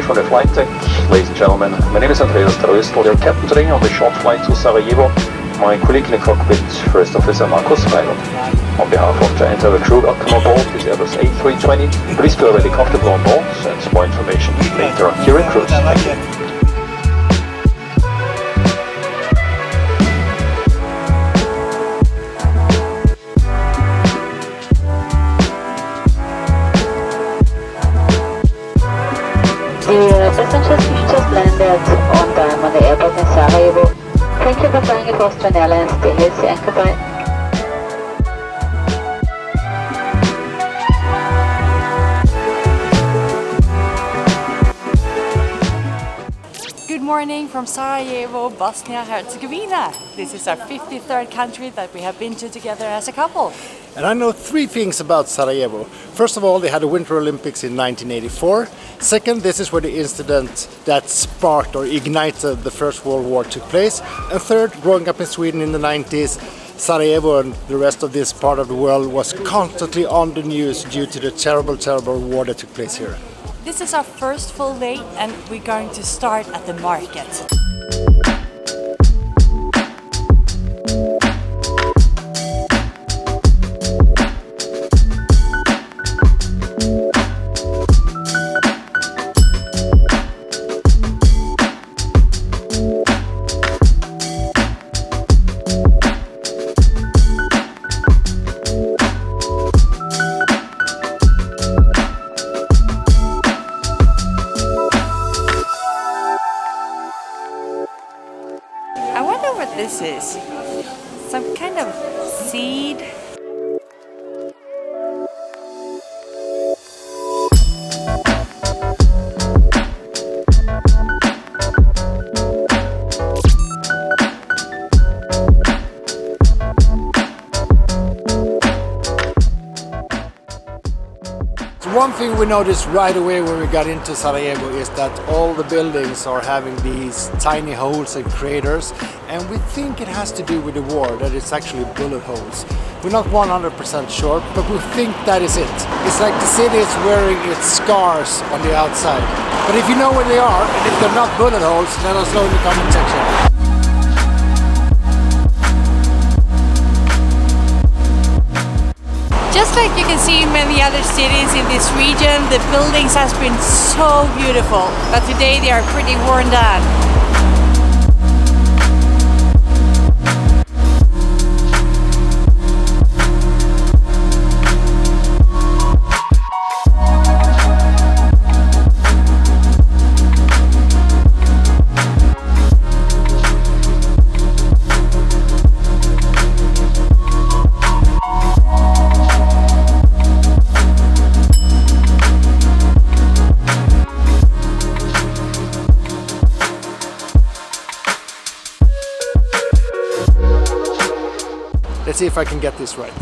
Hey from the flight deck, ladies and gentlemen. My name is Andreas Tröstl, your captain today on the short flight to Sarajevo. My colleague in the cockpit, First Officer Markus Weiler. On behalf of the entire crew, welcome on board this Airbus A320. Please feel really comfortable on board and more information later during cruise. Thank you. The passengers who just landed on time on the airport in Sarajevo. Thank you for flying across to an airline. Stay healthy and goodbye. Good morning from Sarajevo, Bosnia and Herzegovina. This is our 53rd country that we have been to together as a couple. And I know three things about Sarajevo. First of all, they had the Winter Olympics in 1984. Second, this is where the incident that sparked or ignited the First World War took place. And third, growing up in Sweden in the 90s, Sarajevo and the rest of this part of the world was constantly on the news due to the terrible, terrible war that took place here. This is our first full day and we're going to start at the market. I wonder what this is. Some kind of seed. One thing we noticed right away when we got into Sarajevo is that all the buildings are having these tiny holes and craters, and we think it has to do with the war, that it's actually bullet holes. We're not 100% sure, but we think that is it. It's like the city is wearing its scars on the outside. But if you know where they are, and if they're not bullet holes, let us know in the comment section. Just like you can see in many other cities in this region, the buildings has been so beautiful, but today they are pretty worn down. Let's see if I can get this right.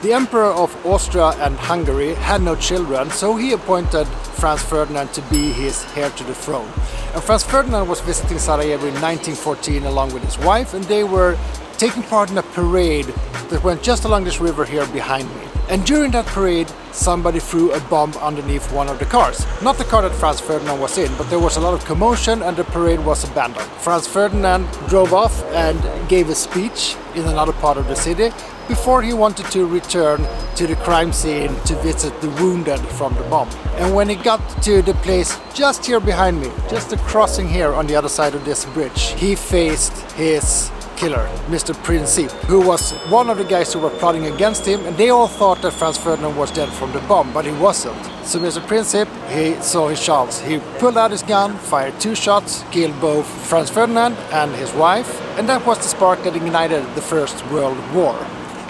The Emperor of Austria and Hungary had no children, so he appointed Franz Ferdinand to be his heir to the throne. And Franz Ferdinand was visiting Sarajevo in 1914 along with his wife, and they were taking part in a parade that went just along this river here behind me. And during that parade, somebody threw a bomb underneath one of the cars. Not the car that Franz Ferdinand was in, but there was a lot of commotion and the parade was abandoned. Franz Ferdinand drove off and gave a speech in another part of the city before he wanted to return to the crime scene to visit the wounded from the bomb. And when he got to the place just here behind me, just the crossing here on the other side of this bridge, he faced his killer, Mr. Princip, who was one of the guys who were plotting against him, and they all thought that Franz Ferdinand was dead from the bomb, but he wasn't. So Mr. Princip, he saw his chance. He pulled out his gun, fired 2 shots, killed both Franz Ferdinand and his wife, and that was the spark that ignited the First World War.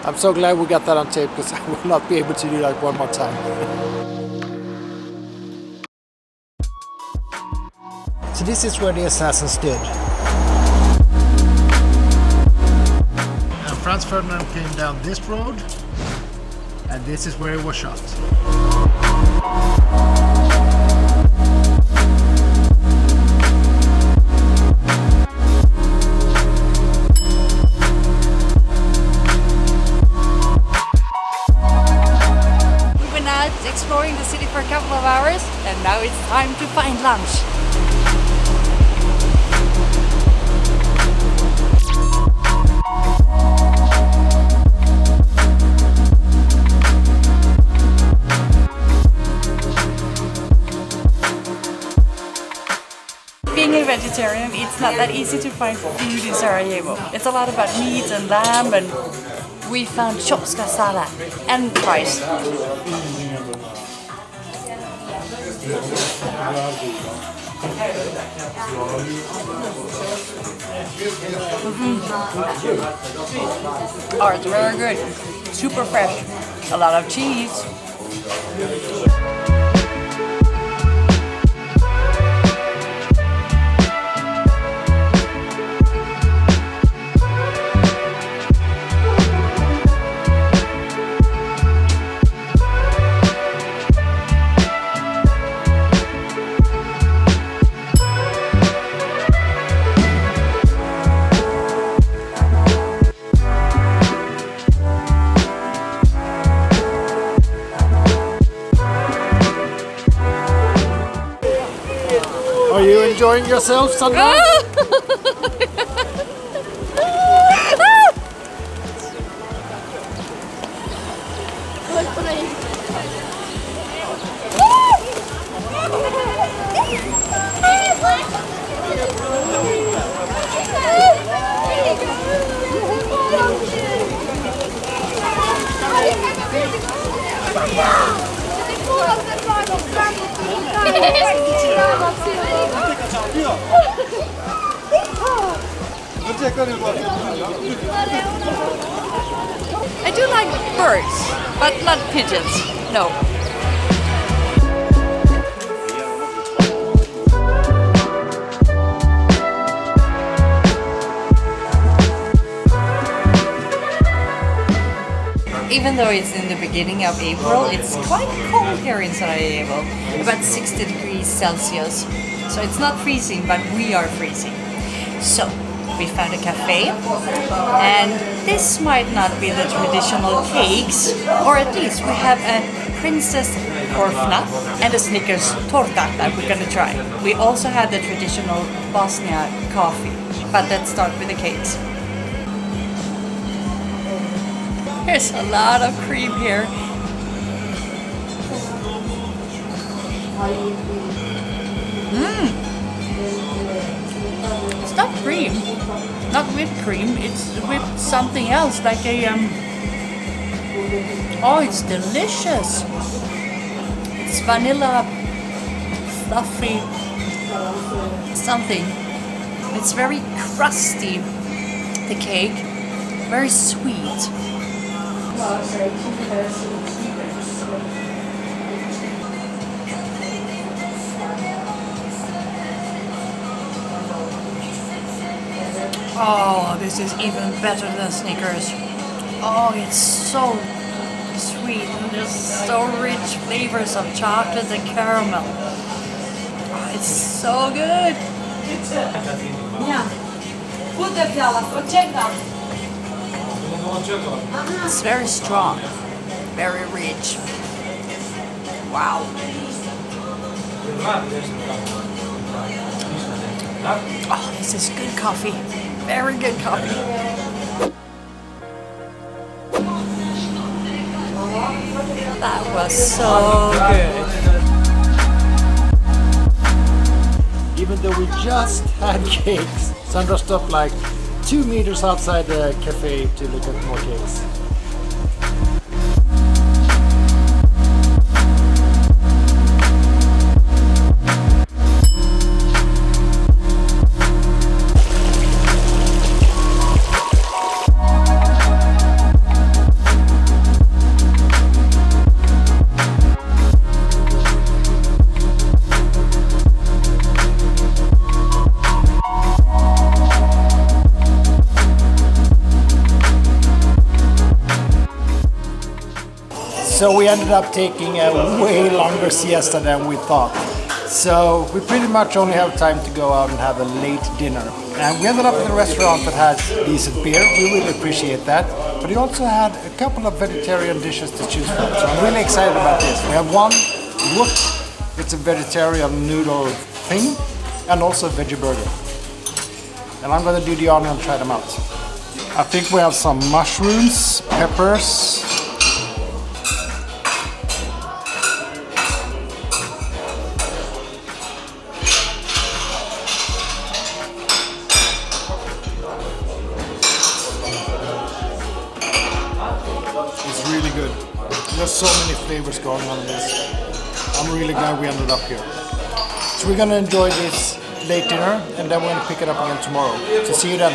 I'm so glad we got that on tape, because I will not be able to do that one more time. So this is where the assassin stood. Franz Ferdinand came down this road, and this is where he was shot. We went out exploring the city for a couple of hours, and now it's time to find lunch. Being a vegetarian, it's not that easy to find food in Sarajevo. It's a lot about meat and lamb, and we found chopska salad and fries. Oh, it's very good. Super fresh. A lot of cheese. Are you enjoying yourself, Sandra? I do like birds, but not pigeons. No. Even though it's in the beginning of April, it's quite cold here in Sarajevo, about 60 degrees Celsius. So it's not freezing, but we are freezing. So we found a cafe, and this might not be the traditional cakes, or at least we have a Princes Krofne and a Snickers torta that we're gonna try. We also had the traditional Bosnian coffee, but let's start with the cakes. There's a lot of cream here. It's not cream, not whipped cream, it's whipped something else, like a oh, it's delicious. It's vanilla, fluffy, something. It's very crusty, the cake, very sweet. Oh, this is even better than Snickers. Oh, it's so sweet, and there's so rich flavors of chocolate and caramel. Oh, it's so good. It's very strong, very rich. Wow. Oh, this is good coffee. Very good coffee. That was so good. Even though we just had cakes, Sandra stopped like 2 meters outside the cafe to look at more cakes. So we ended up taking a way longer siesta than we thought. So we pretty much only have time to go out and have a late dinner. And we ended up in a restaurant that has decent beer. We really appreciate that. But he also had a couple of vegetarian dishes to choose from. So I'm really excited about this. We have one wok, it's a vegetarian noodle thing, and also a veggie burger. And I'm gonna do the honor and try them out. I think we have some mushrooms, peppers. It's really good. There's so many flavors going on in this. I'm really glad we ended up here. So we're gonna enjoy this late dinner and then we're gonna pick it up again tomorrow. So see you then.